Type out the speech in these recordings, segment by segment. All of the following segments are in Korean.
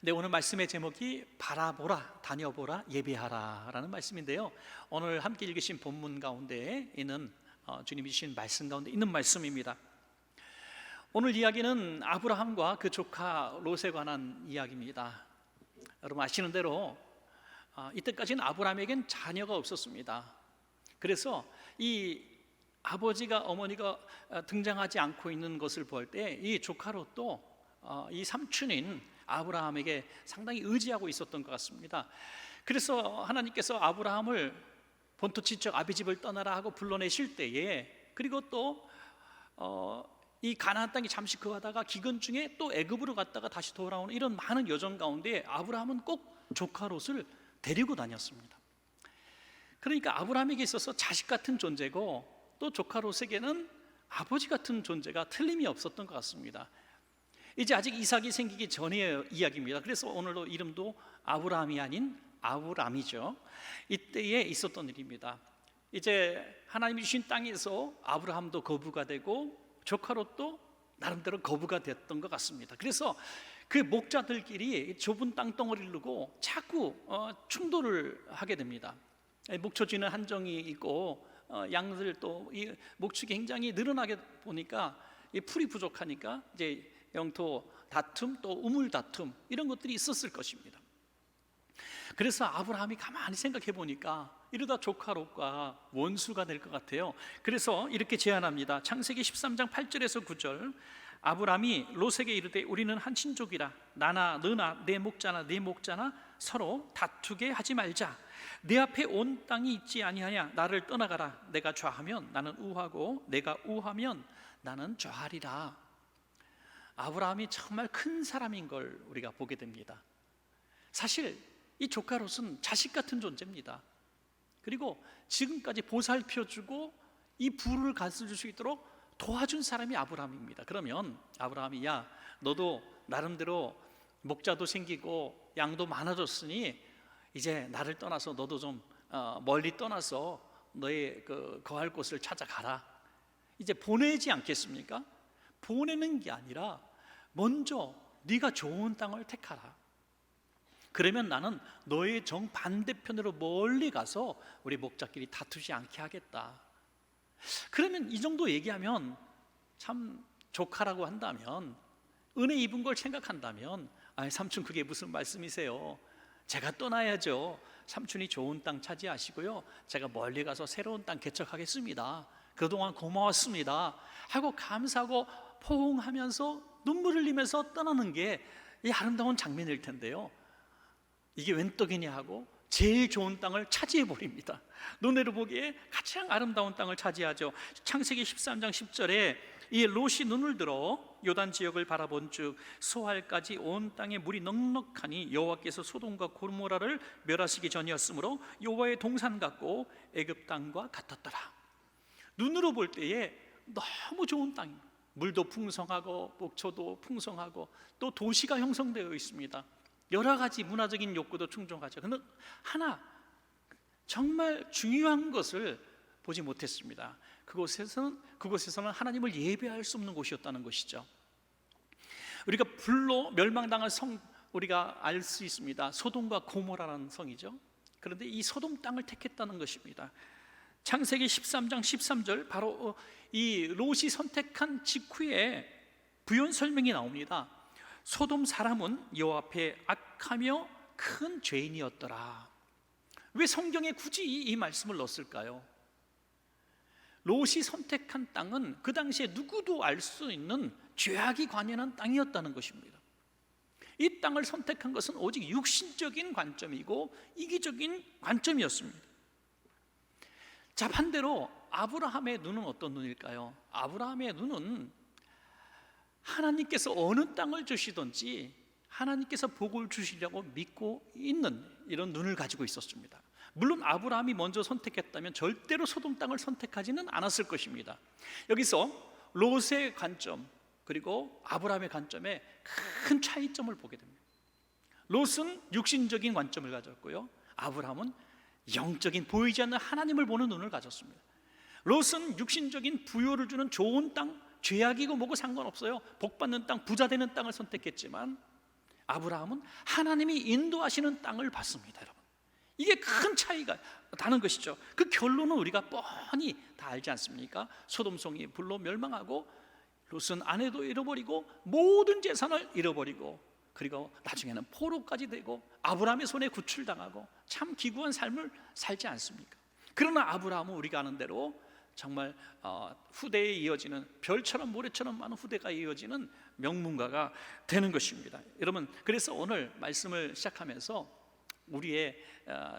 네, 오늘 말씀의 제목이 바라보라, 다녀보라, 예배하라 라는 말씀인데요, 오늘 함께 읽으신 본문 가운데 있는 주님이 주신 말씀 가운데 있는 말씀입니다. 오늘 이야기는 아브라함과 그 조카 롯에 관한 이야기입니다. 여러분 아시는 대로 이때까지는 아브라함에겐 자녀가 없었습니다. 그래서 이 아버지가 어머니가 등장하지 않고 있는 것을 볼 때 이 조카 롯도 이 삼촌인 아브라함에게 상당히 의지하고 있었던 것 같습니다. 그래서 하나님께서 아브라함을 본토 친척 아비집을 떠나라 하고 불러내실 때에, 그리고 또 이 가나안 땅에 잠시 거하다가 기근 중에 또 애굽으로 갔다가 다시 돌아오는 이런 많은 여정 가운데 아브라함은 꼭 조카 롯을 데리고 다녔습니다. 그러니까 아브라함에게 있어서 자식 같은 존재고, 또 조카 롯에게는 아버지 같은 존재가 틀림이 없었던 것 같습니다. 이제 아직 이삭이 생기기 전의 이야기입니다. 그래서 오늘도 이름도 아브라함이 아닌 아브람이죠. 이때에 있었던 일입니다. 이제 하나님이 주신 땅에서 아브라함도 거부가 되고 조카 롯도 나름대로 거부가 됐던 것 같습니다. 그래서 그 목자들끼리 좁은 땅덩어리를 두고 자꾸 충돌을 하게 됩니다. 목초지는 한정이 있고 양들 또 이 목축이 굉장히 늘어나게 보니까 이 풀이 부족하니까 이제 영토 다툼 또 우물 다툼 이런 것들이 있었을 것입니다. 그래서 아브라함이 가만히 생각해 보니까 이러다 조카 롯과 원수가 될 것 같아요. 그래서 이렇게 제안합니다. 창세기 13장 8절에서 9절. 아브라함이 롯에게 이르되 우리는 한 친족이라 나나 너나 내 목자나 네 목자나 서로 다투게 하지 말자. 내 앞에 온 땅이 있지 아니하냐. 나를 떠나가라. 내가 좌하면 나는 우하고 내가 우하면 나는 좌하리라. 아브라함이 정말 큰 사람인 걸 우리가 보게 됩니다. 사실 이 조카 롯은 자식 같은 존재입니다. 그리고 지금까지 보살펴주고 이 부를 갖춰줄 수 있도록 도와준 사람이 아브라함입니다. 그러면 아브라함이 야 너도 나름대로 목자도 생기고 양도 많아졌으니 이제 나를 떠나서 너도 좀 멀리 떠나서 너의 그 거할 곳을 찾아가라. 이제 보내지 않겠습니까? 보내는 게 아니라 먼저 네가 좋은 땅을 택하라. 그러면 나는 너의 정반대편으로 멀리 가서 우리 목자끼리 다투지 않게 하겠다. 그러면 이 정도 얘기하면 참 조카라고 한다면, 은혜 입은 걸 생각한다면 삼촌 그게 무슨 말씀이세요? 제가 떠나야죠. 삼촌이 좋은 땅 차지하시고요, 제가 멀리 가서 새로운 땅 개척하겠습니다. 그동안 고마웠습니다 하고 감사하고 포옹하면서 눈물 흘리면서 떠나는 게 이 아름다운 장면일 텐데요, 이게 웬 떡이냐 하고 제일 좋은 땅을 차지해 버립니다. 눈으로 보기에 가장 아름다운 땅을 차지하죠. 창세기 13장 10절에 이 롯이 눈을 들어 요단 지역을 바라본 즉 소알까지 온 땅에 물이 넉넉하니 여호와께서 소돔과 고모라를 멸하시기 전이었으므로 여호와의 동산 같고 애굽 땅과 같았더라. 눈으로 볼 때에 너무 좋은 땅입니다. 물도 풍성하고 목초도 풍성하고 또 도시가 형성되어 있습니다. 여러 가지 문화적인 욕구도 충족하죠. 그런데 하나 정말 중요한 것을 보지 못했습니다. 그곳에서는 하나님을 예배할 수 없는 곳이었다는 것이죠. 우리가 불로 멸망당한 성 우리가 알 수 있습니다. 소돔과 고모라라는 성이죠. 그런데 이 소돔 땅을 택했다는 것입니다. 창세기 13장 13절 바로 이 롯이 선택한 직후에 부연 설명이 나옵니다. 소돔 사람은 여호와 앞에 악하며 큰 죄인이었더라. 왜 성경에 굳이 이 말씀을 넣었을까요? 롯이 선택한 땅은 그 당시에 누구도 알 수 있는 죄악이 관연한 땅이었다는 것입니다. 이 땅을 선택한 것은 오직 육신적인 관점이고 이기적인 관점이었습니다. 자, 반대로 아브라함의 눈은 어떤 눈일까요? 아브라함의 눈은 하나님께서 어느 땅을 주시든지 하나님께서 복을 주시려고 믿고 있는 이런 눈을 가지고 있었습니다. 물론 아브라함이 먼저 선택했다면 절대로 소돔 땅을 선택하지는 않았을 것입니다. 여기서 롯의 관점 그리고 아브라함의 관점에 큰 차이점을 보게 됩니다. 롯은 육신적인 관점을 가졌고요, 아브라함은 영적인 보이지 않는 하나님을 보는 눈을 가졌습니다. 롯은 육신적인 부요를 주는 좋은 땅, 죄악이고 뭐고 상관없어요. 복받는 땅, 부자 되는 땅을 선택했지만 아브라함은 하나님이 인도하시는 땅을 봤습니다, 여러분. 이게 큰 차이가 나는 것이죠. 그 결론은 우리가 뻔히 다 알지 않습니까? 소돔성이 불로 멸망하고 롯은 아내도 잃어버리고 모든 재산을 잃어버리고, 그리고 나중에는 포로까지 되고 아브라함의 손에 구출당하고 참 기구한 삶을 살지 않습니까? 그러나 아브라함은 우리가 아는 대로 정말 후대에 이어지는, 별처럼 모래처럼 많은 후대가 이어지는 명문가가 되는 것입니다. 여러분, 그래서 오늘 말씀을 시작하면서 우리의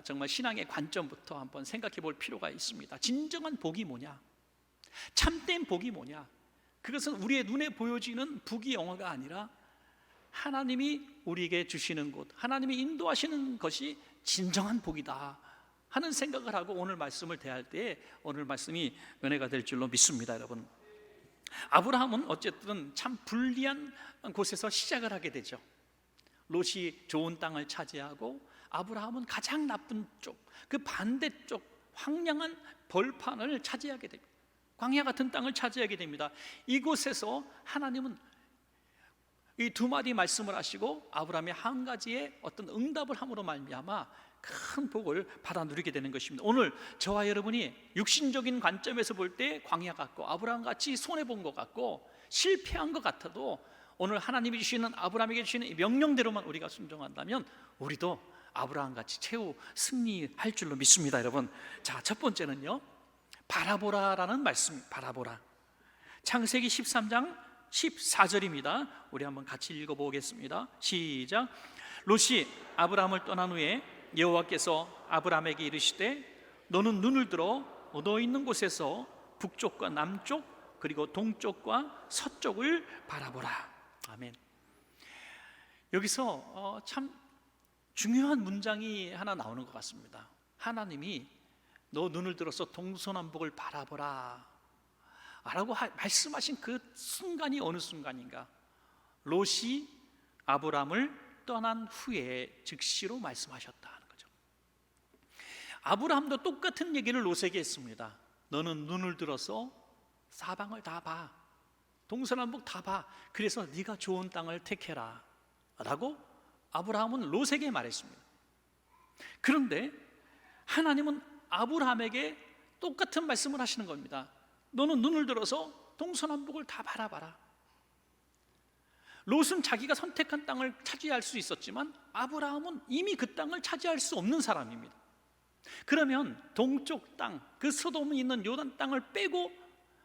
정말 신앙의 관점부터 한번 생각해 볼 필요가 있습니다. 진정한 복이 뭐냐? 참된 복이 뭐냐? 그것은 우리의 눈에 보여지는 부귀 영화가 아니라 하나님이 우리에게 주시는 것, 하나님이 인도하시는 것이 진정한 복이다 하는 생각을 하고 오늘 말씀을 대할 때 오늘 말씀이 은혜가 될 줄로 믿습니다. 여러분, 아브라함은 어쨌든 참 불리한 곳에서 시작을 하게 되죠. 롯이 좋은 땅을 차지하고 아브라함은 가장 나쁜 쪽, 그 반대쪽 황량한 벌판을 차지하게 됩니다. 광야 같은 땅을 차지하게 됩니다. 이곳에서 하나님은 이 두 마디 말씀을 하시고 아브라함의 한 가지의 어떤 응답을 함으로 말미암아 큰 복을 받아 누리게 되는 것입니다. 오늘 저와 여러분이 육신적인 관점에서 볼 때 광야 같고 아브라함 같이 손해 본 것 같고 실패한 것 같아도 오늘 하나님이 주시는, 아브라함에게 주시는 이 명령대로만 우리가 순종한다면 우리도 아브라함 같이 최후 승리할 줄로 믿습니다, 여러분. 자, 첫 번째는요, 바라보라라는 말씀. 바라보라. 창세기 13장 14절입니다. 우리 한번 같이 읽어보겠습니다. 시작. 롯이 아브라함을 떠난 후에 여호와께서 아브라함에게 이르시되 너는 눈을 들어 너 있는 곳에서 북쪽과 남쪽 그리고 동쪽과 서쪽을 바라보라. 아멘. 여기서 참 중요한 문장이 하나 나오는 것 같습니다. 하나님이 너 눈을 들어서 동서남북을 바라보라 라고 말씀하신 그 순간이 어느 순간인가? 롯이 아브라함을 떠난 후에 즉시로 말씀하셨다 하는 거죠. 아브라함도 똑같은 얘기를 롯에게 했습니다. 너는 눈을 들어서 사방을 다 봐, 동서남북 다 봐. 그래서 네가 좋은 땅을 택해라 라고 아브라함은 롯에게 말했습니다. 그런데 하나님은 아브라함에게 똑같은 말씀을 하시는 겁니다. 너는 눈을 들어서 동서남북을 다 바라봐라. 롯은 자기가 선택한 땅을 차지할 수 있었지만 아브라함은 이미 그 땅을 차지할 수 없는 사람입니다. 그러면 동쪽 땅, 그 소돔에 있는 요단 땅을 빼고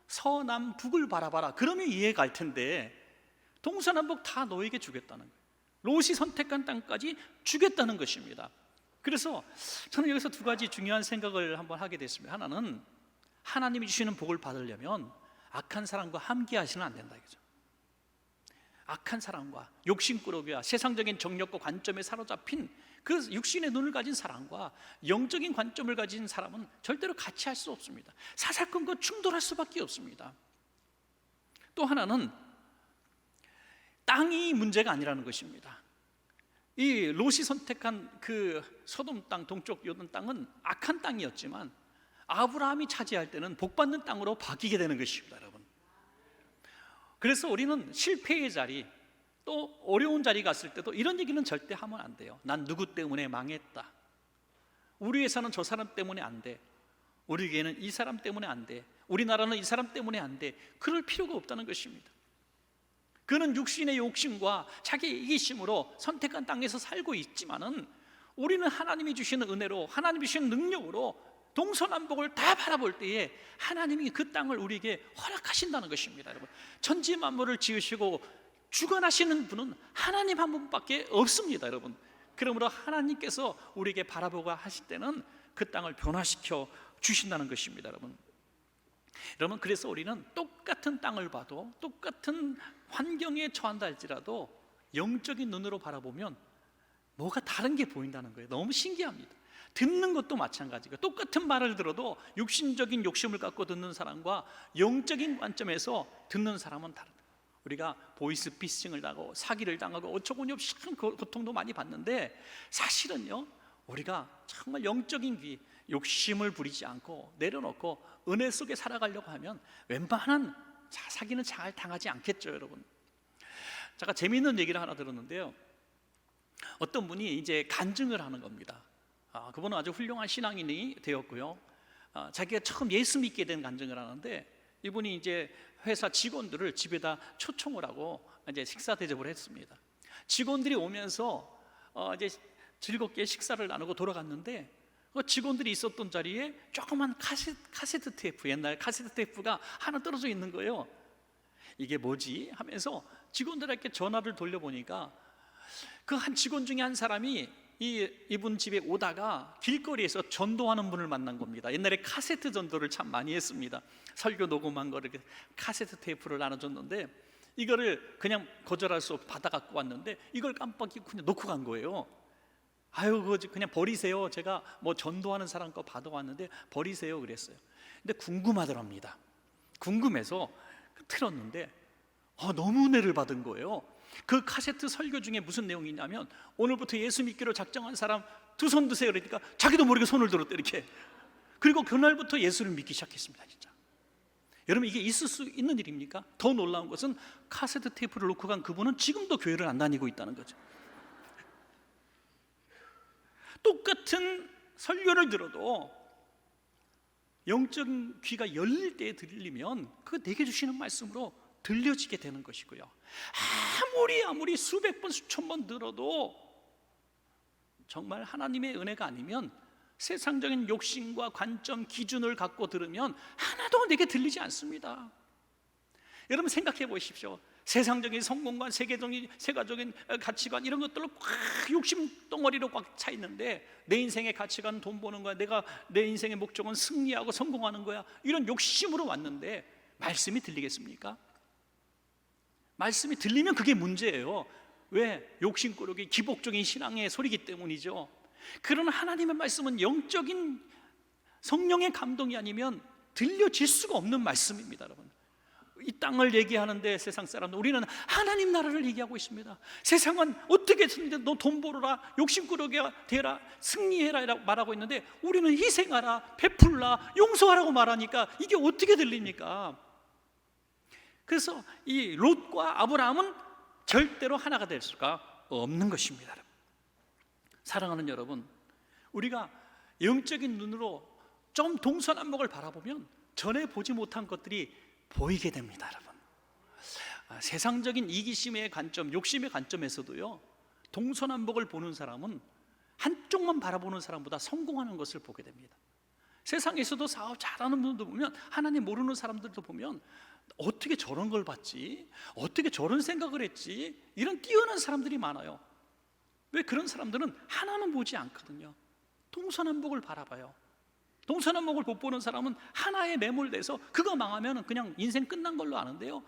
서남북을 바라봐라. 그러면 이해가 갈 텐데 동서남북 다 너에게 주겠다는 거예요. 롯이 선택한 땅까지 주겠다는 것입니다. 그래서 저는 여기서 두 가지 중요한 생각을 한번 하게 됐습니다. 하나는 하나님이 주시는 복을 받으려면 악한 사람과 함께 하시면 안 된다 이거죠. 악한 사람과 욕심꾸러기와 세상적인 정력과 관점에 사로잡힌 그 육신의 눈을 가진 사람과 영적인 관점을 가진 사람은 절대로 같이 할 수 없습니다. 사사건과 충돌할 수밖에 없습니다. 또 하나는 땅이 문제가 아니라는 것입니다. 이 롯이 선택한 그 소돔 땅, 동쪽 요단 땅은 악한 땅이었지만 아브라함이 차지할 때는 복받는 땅으로 바뀌게 되는 것입니다, 여러분. 그래서 우리는 실패의 자리, 또 어려운 자리 갔을 때도 이런 얘기는 절대 하면 안 돼요. 난 누구 때문에 망했다, 우리 회사는 저 사람 때문에 안 돼, 우리 교회는 이 사람 때문에 안 돼, 우리나라는 이 사람 때문에 안 돼. 그럴 필요가 없다는 것입니다. 그는 육신의 욕심과 자기 이기심으로 선택한 땅에서 살고 있지만은 우리는 하나님이 주시는 은혜로, 하나님이 주시는 능력으로 동서남북을 다 바라볼 때에 하나님이 그 땅을 우리에게 허락하신다는 것입니다. 여러분, 천지 만물을 지으시고 주관하시는 분은 하나님 한 분밖에 없습니다, 여러분. 그러므로 하나님께서 우리에게 바라보고 하실 때는 그 땅을 변화시켜 주신다는 것입니다, 여러분. 여러분, 그래서 우리는 똑같은 땅을 봐도, 똑같은 환경에 처한다 할지라도 영적인 눈으로 바라보면 뭐가 다른 게 보인다는 거예요. 너무 신기합니다. 듣는 것도 마찬가지고, 똑같은 말을 들어도 육신적인 욕심을 갖고 듣는 사람과 영적인 관점에서 듣는 사람은 다르다. 우리가 보이스피싱을 당하고 사기를 당하고 어처구니 없이 큰 고통도 많이 받는데, 사실은요, 우리가 정말 영적인 귀, 욕심을 부리지 않고 내려놓고 은혜 속에 살아가려고 하면 웬만한 사기는 잘 당하지 않겠죠, 여러분. 제가 재미있는 얘기를 하나 들었는데요. 어떤 분이 이제 간증을 하는 겁니다. 그분은 아주 훌륭한 신앙인이 되었고요. 자기가 처음 예수 믿게 된 간증을 하는데, 이분이 이제 회사 직원들을 집에다 초청을 하고 이제 식사 대접을 했습니다. 직원들이 오면서 이제 즐겁게 식사를 나누고 돌아갔는데, 그 직원들이 있었던 자리에 조그만 카세트 테이프, 옛날 카세트 테이프가 하나 떨어져 있는 거예요. 이게 뭐지 하면서 직원들에게 전화를 돌려보니까 그 한 직원 중에 한 사람이 이분 집에 오다가 길거리에서 전도하는 분을 만난 겁니다. 옛날에 카세트 전도를 참 많이 했습니다. 설교 녹음한 거를 카세트 테이프를 나눠줬는데, 이거를 그냥 거절할 수 없이 받아 갖고 왔는데 이걸 깜빡이 그냥 놓고 간 거예요. 아유, 그거 그냥 버리세요. 제가 뭐 전도하는 사람 거 받아왔는데 버리세요 그랬어요. 근데 궁금하더랍니다. 궁금해서 틀었는데 너무 은혜를 받은 거예요. 그 카세트 설교 중에 무슨 내용이 있냐면, 오늘부터 예수 믿기로 작정한 사람 두 손 드세요 그러니까 자기도 모르게 손을 들었대 이렇게. 그리고 그날부터 예수를 믿기 시작했습니다. 진짜 여러분, 이게 있을 수 있는 일입니까? 더 놀라운 것은 카세트 테이프를 놓고 간 그분은 지금도 교회를 안 다니고 있다는 거죠. 똑같은 설교를 들어도 영적 귀가 열릴 때 들리면 그 내게 주시는 말씀으로 들려지게 되는 것이고요. 아무리 수백 번 수천 번 들어도 정말 하나님의 은혜가 아니면, 세상적인 욕심과 관점, 기준을 갖고 들으면 하나도 내게 들리지 않습니다. 여러분 생각해 보십시오. 세상적인 성공관, 세계적인 가치관, 이런 것들로 꽉 욕심 덩어리로 꽉 차 있는데, 내 인생의 가치관은 돈 버는 거야, 내 인생의 목적은 승리하고 성공하는 거야, 이런 욕심으로 왔는데 말씀이 들리겠습니까? 말씀이 들리면 그게 문제예요. 왜? 욕심꾸러기, 기복적인 신앙의 소리이기 때문이죠. 그러나 하나님의 말씀은 영적인 성령의 감동이 아니면 들려질 수가 없는 말씀입니다. 여러분, 이 땅을 얘기하는데 세상 사람들, 우리는 하나님 나라를 얘기하고 있습니다. 세상은 어떻게 너 돈 벌어라, 욕심꾸러기가 되라, 승리해라 라고 말하고 있는데, 우리는 희생하라, 베풀라, 용서하라고 말하니까 이게 어떻게 들립니까? 그래서 이 롯과 아브라함은 절대로 하나가 될 수가 없는 것입니다. 여러분, 사랑하는 여러분, 우리가 영적인 눈으로 좀 동서남북을 바라보면 전에 보지 못한 것들이 보이게 됩니다. 여러분, 세상적인 이기심의 관점, 욕심의 관점에서도요, 동서남북을 보는 사람은 한쪽만 바라보는 사람보다 성공하는 것을 보게 됩니다. 세상에서도 사업 잘하는 분들도 보면, 하나님 모르는 사람들도 보면, 어떻게 저런 걸 봤지? 어떻게 저런 생각을 했지? 이런 뛰어난 사람들이 많아요. 왜? 그런 사람들은 하나는 보지 않거든요. 동서남북을 바라봐요. 동서남북을 못 보는 사람은 하나에 매몰돼서 그거 망하면 그냥 인생 끝난 걸로 아는데요,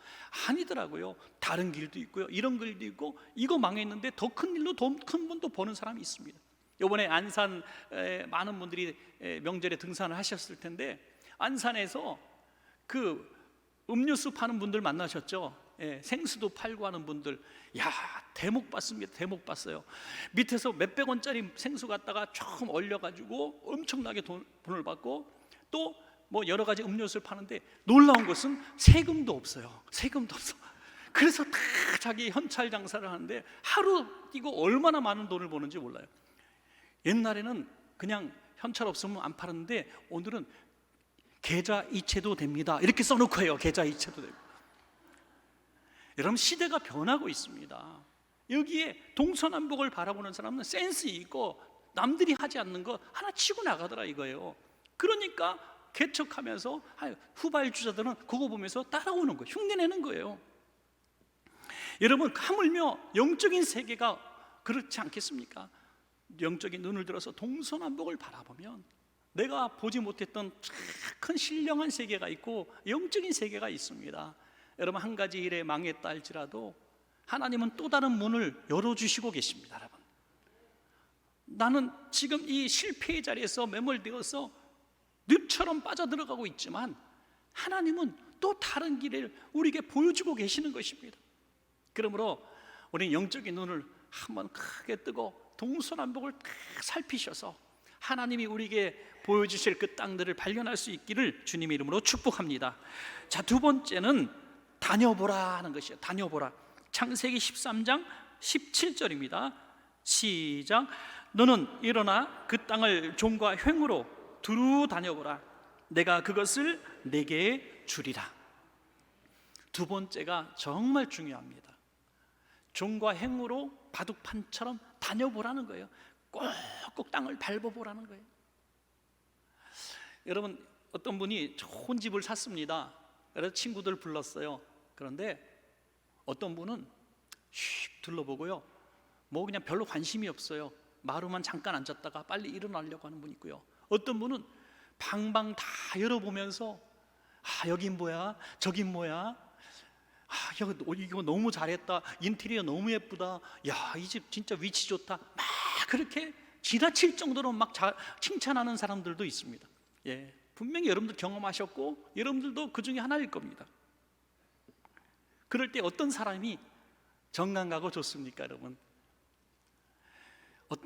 아니더라고요. 다른 길도 있고요, 이런 길도 있고, 이거 망했는데 더 큰 일로 더 큰 분도 보는 사람이 있습니다. 이번에 안산 많은 분들이 명절에 등산을 하셨을 텐데, 안산에서 그 음료수 파는 분들 만나셨죠? 생수도 팔고 하는 분들, 야, 대목 봤습니다. 대목 봤어요. 밑에서 몇백 원짜리 생수 갖다가 조금 얼려가지고 엄청나게 돈을 받고, 또 뭐 여러 가지 음료수를 파는데, 놀라운 것은 세금도 없어요. 세금도 없어. 그래서 다 자기 현찰 장사를 하는데 하루 이거 얼마나 많은 돈을 버는지 몰라요. 옛날에는 그냥 현찰 없으면 안 팔았는데, 오늘은 계좌 이체도 됩니다 이렇게 써놓고 해요. 계좌 이체도 됩니다. 여러분, 시대가 변하고 있습니다. 여기에 동서남북을 바라보는 사람은 센스 있고 남들이 하지 않는 거 하나 치고 나가더라 이거예요. 그러니까 개척하면서 후발주자들은 그거 보면서 따라오는 거예요. 흉내내는 거예요. 여러분, 하물며 영적인 세계가 그렇지 않겠습니까? 영적인 눈을 들어서 동서남북을 바라보면 내가 보지 못했던 큰 신령한 세계가 있고 영적인 세계가 있습니다. 여러분, 한 가지 일에 망했다 할지라도 하나님은 또 다른 문을 열어주시고 계십니다. 여러분, 나는 지금 이 실패의 자리에서 매몰되어서 늪처럼 빠져들어가고 있지만 하나님은 또 다른 길을 우리에게 보여주고 계시는 것입니다. 그러므로 우리는 영적인 눈을 한번 크게 뜨고 동서남북을 다 살피셔서 하나님이 우리에게 보여주실 그 땅들을 발견할 수 있기를 주님의 이름으로 축복합니다. 자, 두 번째는 다녀보라 하는 것이에요. 다녀보라. 창세기 13장 17절입니다. 시작. 너는 일어나 그 땅을 종과 횡으로 두루 다녀보라. 내가 그것을 내게 주리라. 두 번째가 정말 중요합니다. 종과 행으로 바둑판처럼 다녀보라는 거예요. 꼭꼭 땅을 밟아보라는 거예요. 여러분, 어떤 분이 좋은 집을 샀습니다. 그래서 친구들 불렀어요. 그런데 어떤 분은 휙 둘러보고요, 뭐 그냥 별로 관심이 없어요. 마루만 잠깐 앉았다가 빨리 일어나려고 하는 분이 있고요, 어떤 분은 방방 다 열어보면서 여긴 뭐야, 저긴 뭐야, 이거 너무 잘했다, 인테리어 너무 예쁘다, 야, 이 집 진짜 위치 좋다, 막 그렇게 지나칠 정도로 막 칭찬하는 사람들도 있습니다. 예, 분명히 여러분들 경험하셨고 여러분들도 그 중에 하나일 겁니다. 그럴 때 어떤 사람이 정감 가고 좋습니까, 여러분?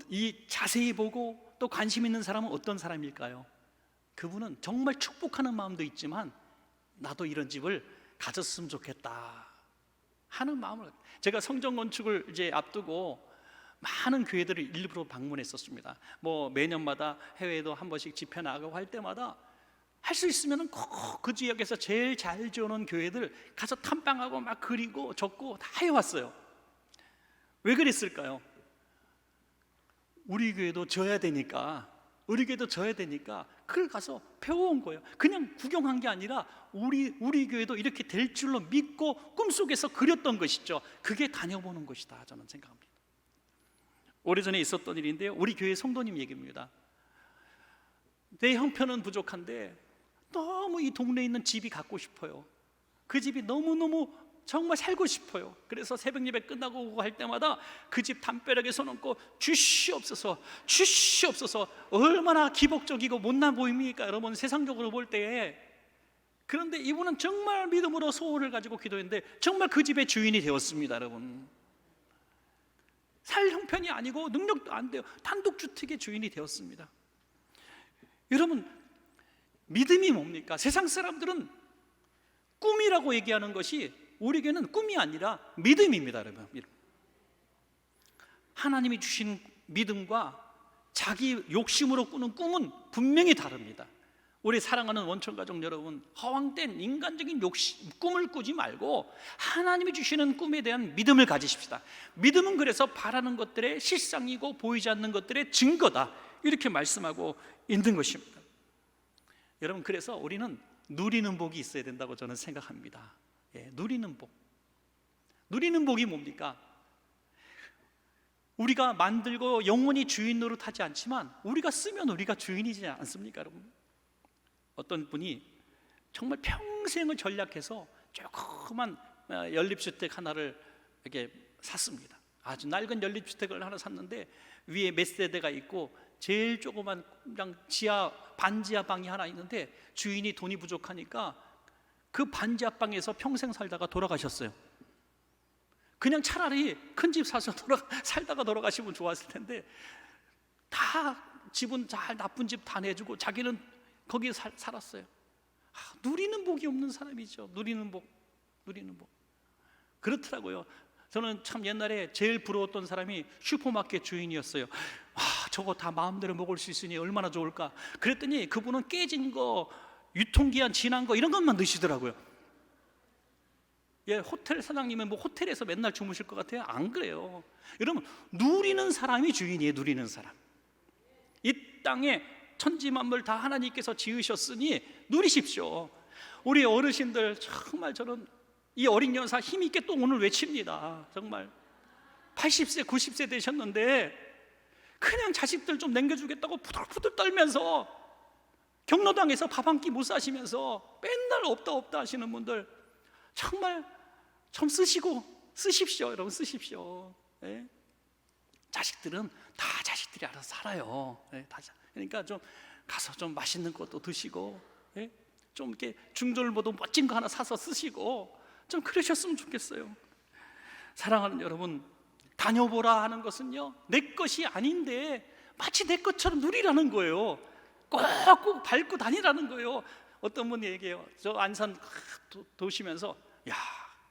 이 자세히 보고 또 관심 있는 사람은 어떤 사람일까요? 그분은 정말 축복하는 마음도 있지만 나도 이런 집을 가졌으면 좋겠다 하는 마음을, 제가 성전 건축을 이제 앞두고 많은 교회들을 일부러 방문했었습니다. 뭐 매년마다 해외에도 한 번씩 집회 나가고 할 때마다 할 수 있으면 꼭 그 지역에서 제일 잘 지어놓은 교회들 가서 탐방하고 막 그리고 적고 다 해왔어요. 왜 그랬을까요? 우리 교회도 져야 되니까, 우리 교회도 져야 되니까 그걸 가서 배워온 거예요. 그냥 구경한 게 아니라 우리 교회도 이렇게 될 줄로 믿고 꿈속에서 그렸던 것이죠. 그게 다녀보는 것이다, 저는 생각합니다. 오래전에 있었던 일인데요, 우리 교회 성도님 얘기입니다. 내 형편은 부족한데 너무 이 동네에 있는 집이 갖고 싶어요. 그 집이 너무너무 정말 살고 싶어요. 그래서 새벽 예배 끝나고 오고 할 때마다 그 집 담벼락에 손 얹고 주시옵소서, 주시옵소서. 얼마나 기복적이고 못난 보입니까, 여러분, 세상적으로 볼 때. 그런데 이분은 정말 믿음으로 소원을 가지고 기도했는데 정말 그 집의 주인이 되었습니다, 여러분. 살 형편이 아니고 능력도 안 돼요. 단독주택의 주인이 되었습니다. 여러분, 믿음이 뭡니까? 세상 사람들은 꿈이라고 얘기하는 것이 우리에게는 꿈이 아니라 믿음입니다, 여러분. 하나님이 주신 믿음과 자기 욕심으로 꾸는 꿈은 분명히 다릅니다. 우리 사랑하는 원천가족 여러분, 허황된 인간적인 꿈을 꾸지 말고 하나님이 주시는 꿈에 대한 믿음을 가지십시다. 믿음은 그래서 바라는 것들의 실상이고 보이지 않는 것들의 증거다, 이렇게 말씀하고 있는 것입니다. 여러분, 그래서 우리는 누리는 복이 있어야 된다고 저는 생각합니다. 예, 누리는 복. 누리는 복이 뭡니까? 우리가 만들고 영원히 주인 노릇하지 않지만 우리가 쓰면 우리가 주인이지 않습니까, 여러분? 어떤 분이 정말 평생을 전략해서 조그만 연립주택 하나를 이렇게 샀습니다. 아주 낡은 연립주택을 하나 샀는데 위에 몇 세대가 있고 제일 조그만 그냥 반지하 방이 하나 있는데 주인이 돈이 부족하니까 그 반지하 방에서 평생 살다가 돌아가셨어요. 그냥 차라리 큰 집 사서 살다가 돌아가시면 좋았을 텐데 다 집은 잘 나쁜 집 다 내주고 자기는 거기에 살았어요. 누리는 복이 없는 사람이죠. 누리는 복. 그렇더라고요. 저는 참 옛날에 제일 부러웠던 사람이 슈퍼마켓 주인이었어요. 저거 다 마음대로 먹을 수 있으니 얼마나 좋을까. 그랬더니 그분은 깨진 거, 유통기한 지난 거 이런 것만 드시더라고요. 예, 호텔 사장님은 뭐 호텔에서 맨날 주무실 것 같아요? 안 그래요. 여러분, 누리는 사람이 주인이에요. 누리는 사람. 이 땅에 천지만물 다 하나님께서 지으셨으니 누리십시오. 우리 어르신들 정말 저는 이 어린 연사 힘있게 또 오늘 외칩니다. 정말 80세 90세 되셨는데 그냥 자식들 좀 남겨주겠다고 부들부들 떨면서 경로당에서 밥 한 끼 못 사시면서 맨날 없다 하시는 분들 정말 좀 쓰십시오, 여러분. 쓰십시오. 예? 자식들은 다 자식들이 알아서 살아요. 예? 그러니까 좀 가서 좀 맛있는 것도 드시고, 예? 좀 이렇게 중졸모도 멋진 거 하나 사서 쓰시고 좀 그러셨으면 좋겠어요. 사랑하는 여러분, 다녀보라 하는 것은요, 내 것이 아닌데 마치 내 것처럼 누리라는 거예요. 꼭꼭 밟고 다니라는 거예요. 어떤 분이 얘기해요. 저 안산 도시면서 야,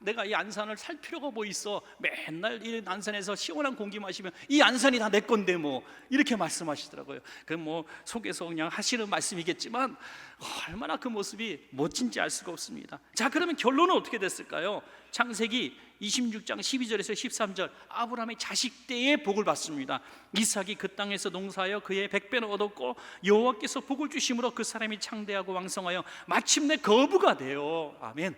내가 이 안산을 살 필요가 뭐 있어? 맨날 이 안산에서 시원한 공기 마시면 이 안산이 다 내 건데 뭐, 이렇게 말씀하시더라고요. 그 뭐 속에서 그냥 하시는 말씀이겠지만 얼마나 그 모습이 멋진지 알 수가 없습니다. 자, 그러면 결론은 어떻게 됐을까요? 창세기 26장 12절에서 13절, 아브라함의 자식 때에 복을 받습니다. 이삭이 그 땅에서 농사하여 그의 100배를 얻었고 여호와께서 복을 주심으로 그 사람이 창대하고 왕성하여 마침내 거부가 돼요. 아멘.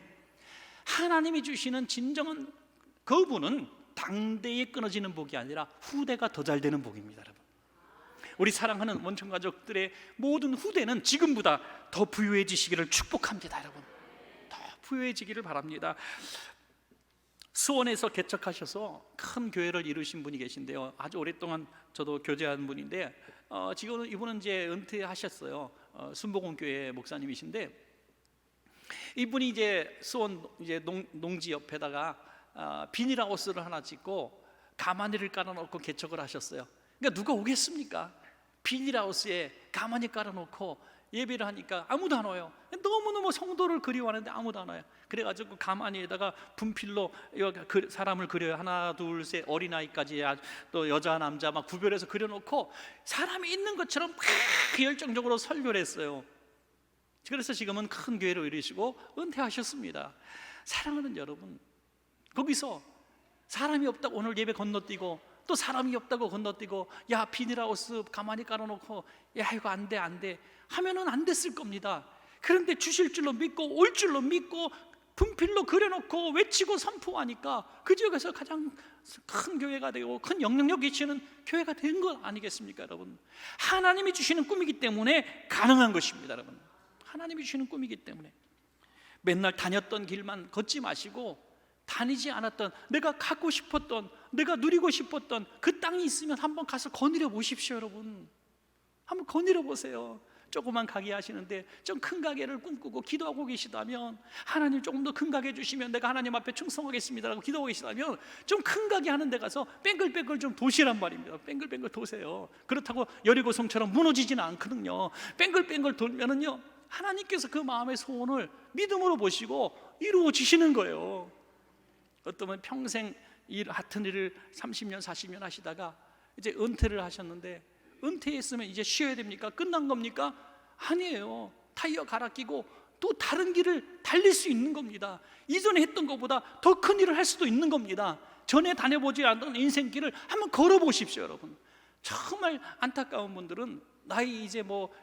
하나님이 주시는 진정한 거부는 당대에 끊어지는 복이 아니라 후대가 더 잘 되는 복입니다. 여러분, 우리 사랑하는 원천 가족들의 모든 후대는 지금보다 더 부유해지시기를 축복합니다. 여러분, 더 부유해지기를 바랍니다. 수원에서 개척하셔서 큰 교회를 이루신 분이 계신데요, 아주 오랫동안 저도 교제한 분인데 지금은 이분은 이제 은퇴하셨어요. 순복음교회 목사님이신데, 이분이 이제 수원 이제 농지 옆에다가 비닐하우스를 하나 짓고 가마니를 깔아놓고 개척을 하셨어요. 그러니까 누가 오겠습니까? 비닐하우스에 가마니 깔아놓고 예배를 하니까 아무도 안 와요. 너무너무 성도를 그리워하는데 아무도 안 와요. 그래가지고 가마니에다가 분필로 사람을 그려요. 하나 둘 셋 어린아이까지, 또 여자 남자 막 구별해서 그려놓고 사람이 있는 것처럼 막 열정적으로 설교를 했어요. 그래서 지금은 큰 교회를 이루시고 은퇴하셨습니다. 사랑하는 여러분, 거기서 사람이 없다고 오늘 예배 건너뛰고, 또 사람이 없다고 건너뛰고, 야 비닐하우스 가만히 깔아놓고 야 이거 안 돼 안 돼 하면은 안 됐을 겁니다. 그런데 주실 줄로 믿고 올 줄로 믿고 분필로 그려놓고 외치고 선포하니까 그 지역에서 가장 큰 교회가 되고 큰 영향력 있는 교회가 된 것 아니겠습니까? 여러분, 하나님이 주시는 꿈이기 때문에 가능한 것입니다. 여러분, 하나님이 주시는 꿈이기 때문에 맨날 다녔던 길만 걷지 마시고 다니지 않았던, 내가 갖고 싶었던, 내가 누리고 싶었던 그 땅이 있으면 한번 가서 거닐어 보십시오. 여러분, 한번 거닐어 보세요. 조그만 가게 하시는데 좀 큰 가게를 꿈꾸고 기도하고 계시다면, 하나님 조금 더 큰 가게 주시면 내가 하나님 앞에 충성하겠습니다라고 기도하고 계시다면 좀 큰 가게 하는 데 가서 뱅글뱅글 좀 도시란 말입니다. 뱅글뱅글 도세요. 그렇다고 여리고성처럼 무너지지는 않거든요. 뱅글뱅글 돌면은요, 하나님께서 그 마음의 소원을 믿음으로 보시고 이루어 주시는 거예요. 어떤 분은 평생 같은 일을 30년 40년 하시다가 이제 은퇴를 하셨는데, 은퇴했으면 이제 쉬어야 됩니까? 끝난 겁니까? 아니에요. 타이어 갈아 끼고 또 다른 길을 달릴 수 있는 겁니다. 이전에 했던 것보다 더 큰 일을 할 수도 있는 겁니다. 전에 다녀보지 않던 인생길을 한번 걸어보십시오. 여러분, 정말 안타까운 분들은 나이 이제 뭐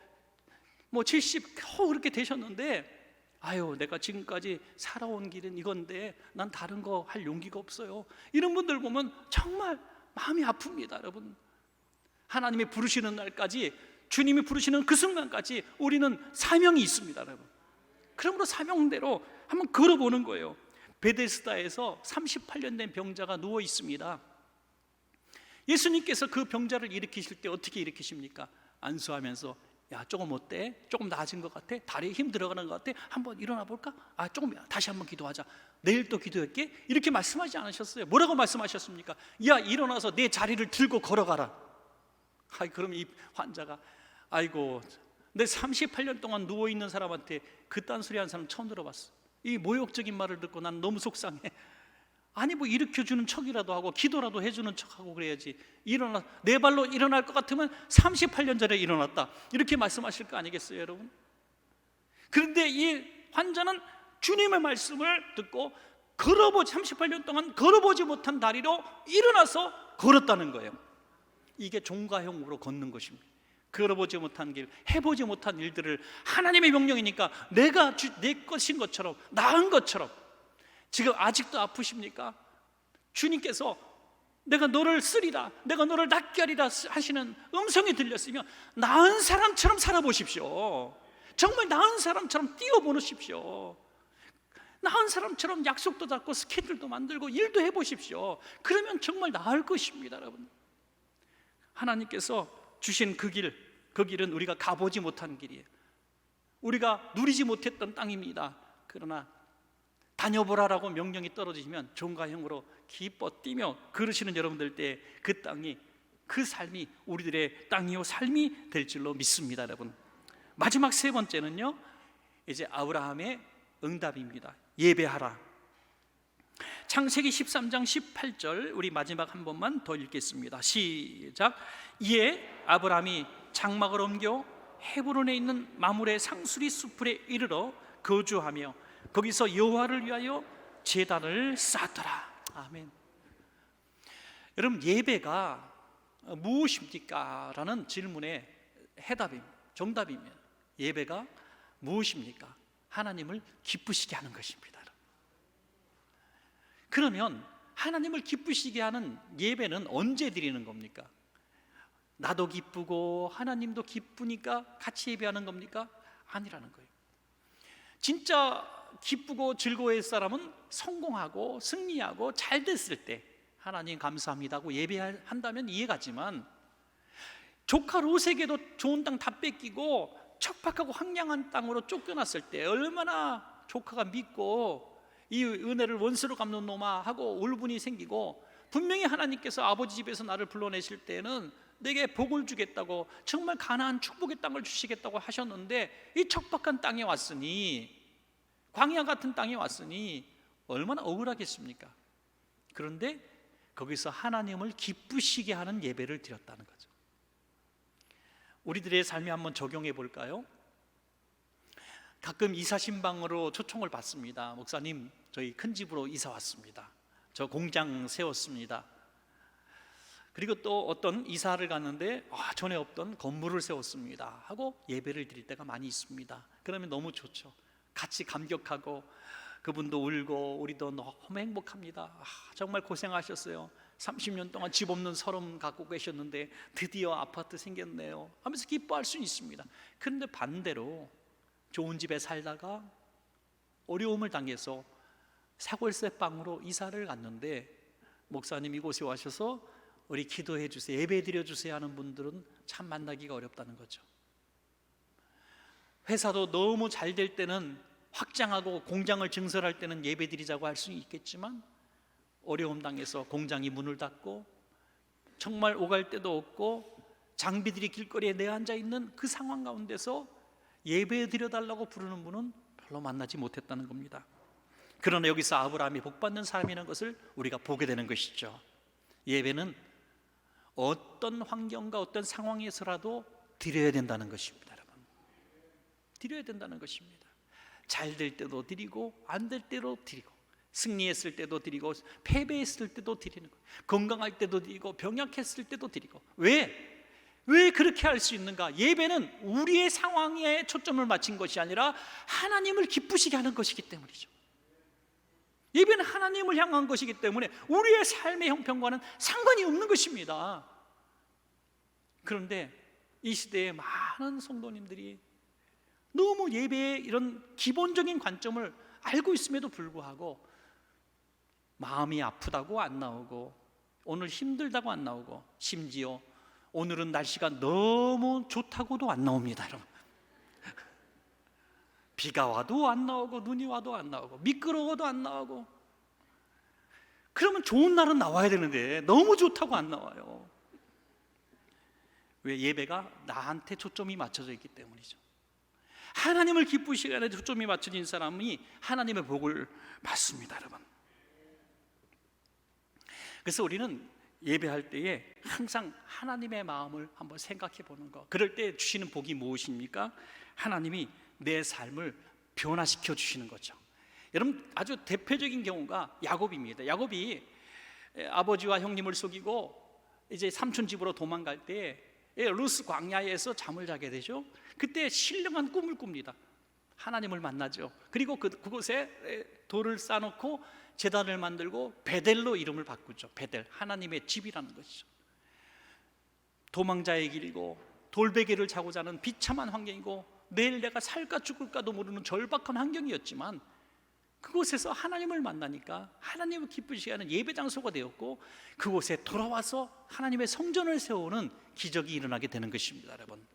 70 그렇게 되셨는데, 아유 내가 지금까지 살아온 길은 이건데 난 다른 거 할 용기가 없어요, 이런 분들 보면 정말 마음이 아픕니다. 여러분, 하나님이 부르시는 날까지, 주님이 부르시는 그 순간까지 우리는 사명이 있습니다. 여러분, 그러므로 사명대로 한번 걸어보는 거예요. 베데스다에서 38년 된 병자가 누워 있습니다. 예수님께서 그 병자를 일으키실 때 어떻게 일으키십니까? 안수하면서, 야 조금 어때? 조금 나아진 것 같아? 다리에 힘 들어가는 것 같아? 한번 일어나 볼까? 조금 다시 한번 기도하자. 내일 또 기도할게. 이렇게 말씀하지 않으셨어요. 뭐라고 말씀하셨습니까? 야 일어나서 내 자리를 들고 걸어가라. 그럼 이 환자가, 아이고 내 38년 동안 누워있는 사람한테 그딴 소리 하는 사람 처음 들어봤어. 이 모욕적인 말을 듣고 난 너무 속상해. 아니 뭐 일으켜주는 척이라도 하고 기도라도 해주는 척하고 그래야지. 일어나, 내 발로 일어날 것 같으면 38년 전에 일어났다, 이렇게 말씀하실 거 아니겠어요 여러분? 그런데 이 환자는 주님의 말씀을 듣고 38년 동안 걸어보지 못한 다리로 일어나서 걸었다는 거예요. 이게 종가형으로 걷는 것입니다. 걸어보지 못한 길, 해보지 못한 일들을 하나님의 명령이니까 내가 내 것인 것처럼, 나은 것처럼. 지금 아직도 아프십니까? 주님께서 내가 너를 쓰리라, 내가 너를 낫게 하리라 하시는 음성이 들렸으면 나은 사람처럼 살아보십시오. 정말 나은 사람처럼 뛰어보십시오. 나은 사람처럼 약속도 잡고 스케줄도 만들고 일도 해보십시오. 그러면 정말 나을 것입니다. 여러분, 하나님께서 주신 그 길은 우리가 가보지 못한 길이에요. 우리가 누리지 못했던 땅입니다. 그러나 다녀보라라고 명령이 떨어지면 종가형으로 기뻐 뛰며 걸으시는 여러분들 때 그 땅이, 그 삶이 우리들의 땅이요 삶이 될 줄로 믿습니다. 여러분, 마지막 세 번째는요, 이제 아브라함의 응답입니다. 예배하라. 창세기 13장 18절 우리 마지막 한 번만 더 읽겠습니다. 시작. 이에 아브라함이 장막을 옮겨 헤브론에 있는 마므레 상수리 수풀에 이르러 거주하며 거기서 여호와를 위하여 제단을 쌓았더라. 아멘. 여러분, 예배가 무엇입니까? 라는 질문의 정답입니다. 예배가 무엇입니까? 하나님을 기쁘시게 하는 것입니다. 그러면 하나님을 기쁘시게 하는 예배는 언제 드리는 겁니까? 나도 기쁘고 하나님도 기쁘니까 같이 예배하는 겁니까? 아니라는 거예요. 진짜 기쁘고 즐거워할 사람은 성공하고 승리하고 잘 됐을 때 하나님 감사합니다 하고 예배한다면 이해가지만, 조카 롯에게도 좋은 땅 다 뺏기고 척박하고 황량한 땅으로 쫓겨났을 때 얼마나 조카가 믿고 이 은혜를 원수로 갚는 놈아 하고 울분이 생기고, 분명히 하나님께서 아버지 집에서 나를 불러내실 때는 내게 복을 주겠다고, 정말 가나안 축복의 땅을 주시겠다고 하셨는데, 이 척박한 땅에 왔으니, 광야 같은 땅에 왔으니 얼마나 억울하겠습니까? 그런데 거기서 하나님을 기쁘시게 하는 예배를 드렸다는 거죠. 우리들의 삶에 한번 적용해 볼까요? 가끔 이사신방으로 초청을 받습니다. 목사님, 저희 큰 집으로 이사 왔습니다. 저 공장 세웠습니다. 그리고 또 어떤 이사를 갔는데 전에 없던 건물을 세웠습니다 하고 예배를 드릴 때가 많이 있습니다. 그러면 너무 좋죠. 같이 감격하고 그분도 울고 우리도 너무 행복합니다. 정말 고생하셨어요. 30년 동안 집 없는 서름 갖고 계셨는데 드디어 아파트 생겼네요 하면서 기뻐할 수 있습니다. 그런데 반대로 좋은 집에 살다가 어려움을 당해서 사골세 방으로 이사를 갔는데, 목사님 이곳에 와셔서 우리 기도해 주세요, 예배 드려 주세요 하는 분들은 참 만나기가 어렵다는 거죠. 회사도 너무 잘 될 때는 확장하고 공장을 증설할 때는 예배 드리자고 할 수 있겠지만, 어려움 당해서 공장이 문을 닫고 정말 오갈 데도 없고 장비들이 길거리에 내앉아 있는 그 상황 가운데서 예배 드려달라고 부르는 분은 별로 만나지 못했다는 겁니다. 그러나 여기서 아브라함이 복받는 사람이라는 것을 우리가 보게 되는 것이죠. 예배는 어떤 환경과 어떤 상황에서라도 드려야 된다는 것입니다. 여러분, 드려야 된다는 것입니다. 잘 될 때도 드리고 안 될 때도 드리고, 승리했을 때도 드리고 패배했을 때도 드리는 거예요. 건강할 때도 드리고 병약했을 때도 드리고. 왜 그렇게 할 수 있는가? 예배는 우리의 상황에 초점을 맞춘 것이 아니라 하나님을 기쁘시게 하는 것이기 때문이죠. 예배는 하나님을 향한 것이기 때문에 우리의 삶의 형편과는 상관이 없는 것입니다. 그런데 이 시대에 많은 성도님들이 너무 예배의 이런 기본적인 관점을 알고 있음에도 불구하고 마음이 아프다고 안 나오고, 오늘 힘들다고 안 나오고, 심지어 오늘은 날씨가 너무 좋다고도 안 나옵니다. 여러분, 비가 와도 안 나오고 눈이 와도 안 나오고 미끄러워도 안 나오고. 그러면 좋은 날은 나와야 되는데 너무 좋다고 안 나와요. 왜? 예배가 나한테 초점이 맞춰져 있기 때문이죠. 하나님을 기쁘시게 하는 초점이 맞춰진 사람이 하나님의 복을 받습니다, 여러분. 그래서 우리는 예배할 때에 항상 하나님의 마음을 한번 생각해 보는 것. 그럴 때 주시는 복이 무엇입니까? 하나님이 내 삶을 변화시켜 주시는 거죠. 여러분, 아주 대표적인 경우가 야곱입니다. 야곱이 아버지와 형님을 속이고 이제 삼촌 집으로 도망갈 때 루스 광야에서 잠을 자게 되죠. 그때 신령한 꿈을 꿉니다. 하나님을 만나죠. 그리고 그곳에 돌을 쌓아놓고 제단을 만들고 베델로 이름을 바꾸죠. 베델, 하나님의 집이라는 것이죠. 도망자의 길이고 돌베개를 자고 자는 비참한 환경이고 내일 내가 살까 죽을까도 모르는 절박한 환경이었지만, 그곳에서 하나님을 만나니까 하나님을 기쁘시게 하는 예배 장소가 되었고, 그곳에 돌아와서 하나님의 성전을 세우는 기적이 일어나게 되는 것입니다. 여러분,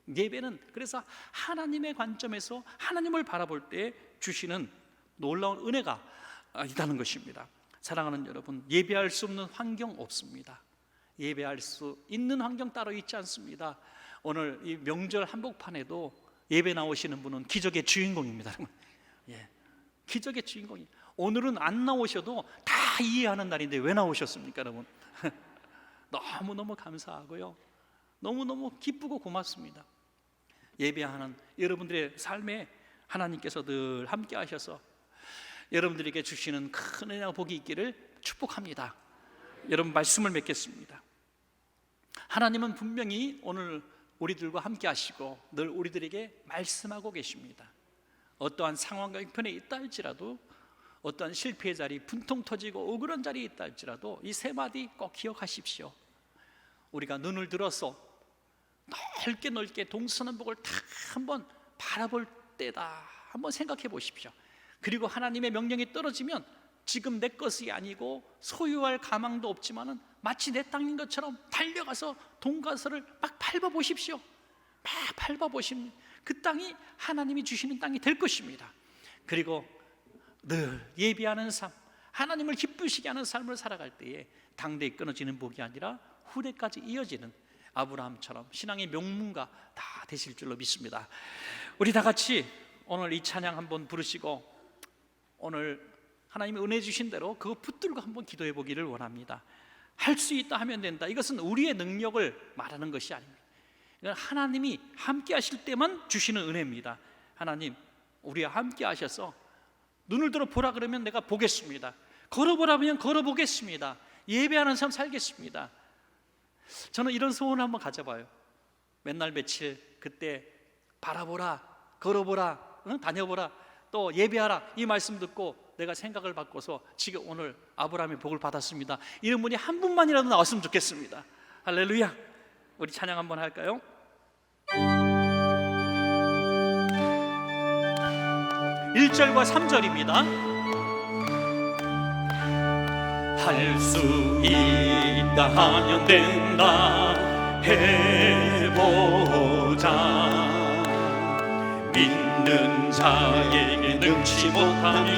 예배는 그래서 하나님의 관점에서 하나님을 바라볼 때 주시는 놀라운 은혜가 있다는 것입니다. 사랑하는 여러분, 예배할 수 없는 환경 없습니다. 예배할 수 있는 환경 따로 있지 않습니다. 오늘 이 명절 한복판에도 예배 나오시는 분은 기적의 주인공입니다. 예, 기적의 주인공이. 오늘은 안 나오셔도 다 이해하는 날인데 왜 나오셨습니까, 여러분? 너무너무 감사하고요, 너무너무 기쁘고 고맙습니다. 예배하는 여러분들의 삶에 하나님께서 늘 함께 하셔서 여러분들에게 주시는 큰 은혜와 복이 있기를 축복합니다. 여러분, 말씀을 맺겠습니다. 하나님은 분명히 오늘 우리들과 함께 하시고 늘 우리들에게 말씀하고 계십니다. 어떠한 상황과 형편에 있다 할지라도, 어떠한 실패의 자리, 분통 터지고 억울한 자리에 있다 할지라도 이 세 마디 꼭 기억하십시오. 우리가 눈을 들어서 넓게 동서남북을 다 한번 바라볼 때다, 한번 생각해 보십시오. 그리고 하나님의 명령이 떨어지면 지금 내 것이 아니고 소유할 가망도 없지만은 마치 내 땅인 것처럼 달려가서 돈가스를 막 밟아보십시오. 막 밟아보시면 그 땅이 하나님이 주시는 땅이 될 것입니다. 그리고 늘 예비하는 삶, 하나님을 기쁘시게 하는 삶을 살아갈 때에 당대에 끊어지는 복이 아니라 후대까지 이어지는 아브라함처럼 신앙의 명문가 다 되실 줄로 믿습니다. 우리 다 같이 오늘 이 찬양 한번 부르시고 오늘 하나님이 은혜 주신 대로 그거 붙들고 한번 기도해 보기를 원합니다. 할 수 있다 하면 된다, 이것은 우리의 능력을 말하는 것이 아닙니다. 이건 하나님이 함께 하실 때만 주시는 은혜입니다. 하나님, 우리와 함께 하셔서 눈을 들어 보라 그러면 내가 보겠습니다. 걸어보라 하면 걸어보겠습니다. 예배하는 삶 살겠습니다. 저는 이런 소원을 한번 가져봐요. 맨날 며칠 그때 바라보라, 걸어보라, 다녀보라, 또 예배하라, 이 말씀 듣고 내가 생각을 바꿔서 지금 오늘 아브라함의 복을 받았습니다, 이런 분이 한 분만이라도 나왔으면 좋겠습니다. 할렐루야. 우리 찬양 한번 할까요? 1절과 3절입니다. 할 수 있다 하면 된다 해보자. 믿는 자에게 능치 못함이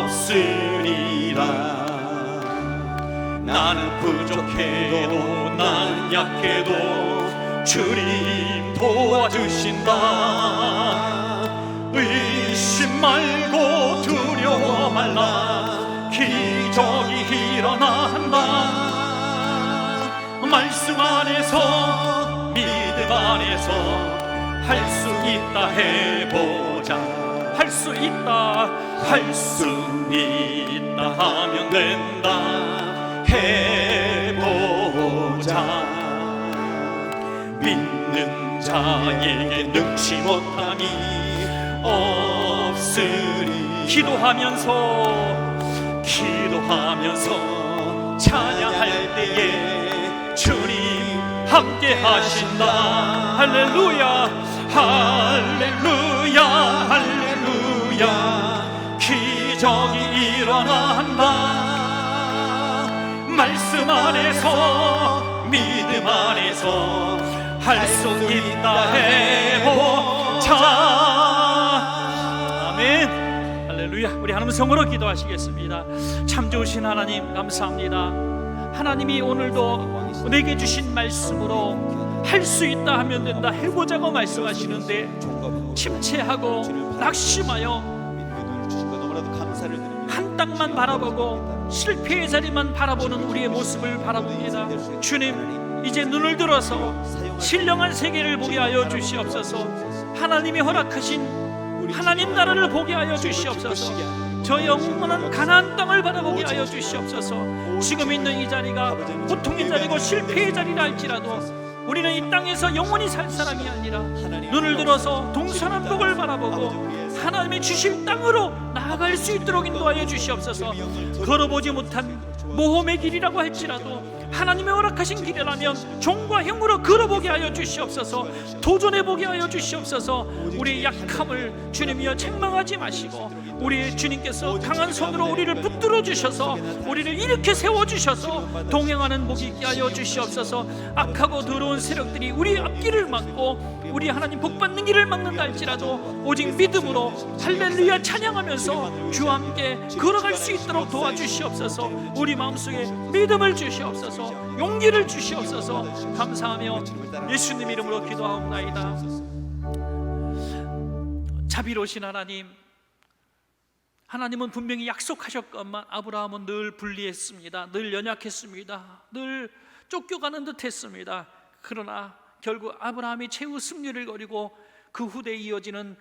없으리라. 나는 부족해도 나는 약해도 주님 도와주신다. 의심 말고 두려워 말라. 기적이 일어난다. 말씀 안에서 믿음 안에서 할 수 있다 해보자. 할 수 있다, 할 수 있다 하면 된다 해보자. 믿는 자에게 능치 못함이 없으리. 기도하면서 찬양할 때에 주님 함께 하신다. 할렐루야, 할렐루야, 할렐루야. 기적이 일어난다. 말씀 안에서 믿음 안에서 할 수 있다 해보자. 아멘. 할렐루야. 우리 하나님 성으로 기도하시겠습니다. 참 좋으신 하나님 감사합니다. 하나님이 오늘도 내게 주신 말씀으로 할 수 있다 하면 된다 해보자고 말씀하시는데 침체하고 낙심하여 한 땅만 바라보고 실패의 자리만 바라보는 우리의 모습을 바라봅니다. 주님, 이제 눈을 들어서 신령한 세계를 보게 하여 주시옵소서. 하나님이 허락하신 하나님 나라를 보게 하여 주시옵소서. 저 영원한 가나안 땅을 바라보게 하여 주시옵소서. 지금 있는 이 자리가 고통의 자리고 실패의 자리라 할지라도 우리는 이 땅에서 영원히 살 사람이 아니라 눈을 들어서 동서남북을 바라보고 하나님의 주실 땅으로 나아갈 수 있도록 인도하여 주시옵소서. 걸어보지 못한 모험의 길이라고 할지라도 하나님의 허락하신 길이라면 종과 형으로 걸어보게 하여 주시옵소서. 도전해보게 하여 주시옵소서. 우리의 약함을 주님이여 책망하지 마시고 우리 주님께서 강한 손으로 우리를 붙들어 주셔서 우리를 이렇게 세워주셔서 동행하는 복이 있게 하여 주시옵소서. 악하고 더러운 세력들이 우리 앞길을 막고 우리 하나님 복받는 길을 막는다 할지라도 오직 믿음으로 할렐루야 찬양하면서 주와 함께 걸어갈 수 있도록 도와주시옵소서. 우리 마음속에 믿음을 주시옵소서. 용기를 주시옵소서. 감사하며 예수님 이름으로 기도하옵나이다. 자비로우신 하나님, 하나님은 분명히 약속하셨건만 아브라함은 늘 불리했습니다. 늘 연약했습니다. 늘 쫓겨가는 듯 했습니다. 그러나 결국 아브라함이 최후 승리를 거리고 그 후대에 이어지는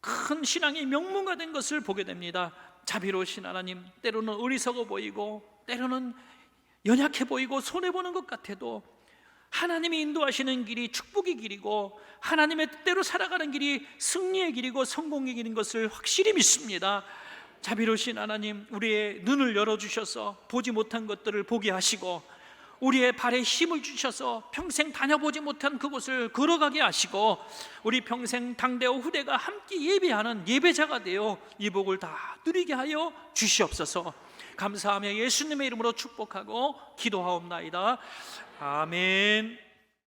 큰 신앙의 명문가 된 것을 보게 됩니다. 자비로우신 하나님, 때로는 어리석어 보이고 때로는 연약해 보이고 손해보는 것 같아도 하나님이 인도하시는 길이 축복의 길이고 하나님의 뜻대로 살아가는 길이 승리의 길이고 성공의 길인 것을 확실히 믿습니다. 자비로우신 하나님, 우리의 눈을 열어주셔서 보지 못한 것들을 보게 하시고 우리의 발에 힘을 주셔서 평생 다녀보지 못한 그곳을 걸어가게 하시고 우리 평생 당대와 후대가 함께 예배하는 예배자가 되어 이 복을 다 누리게 하여 주시옵소서. 감사하며 예수님의 이름으로 축복하고 기도하옵나이다. 아멘.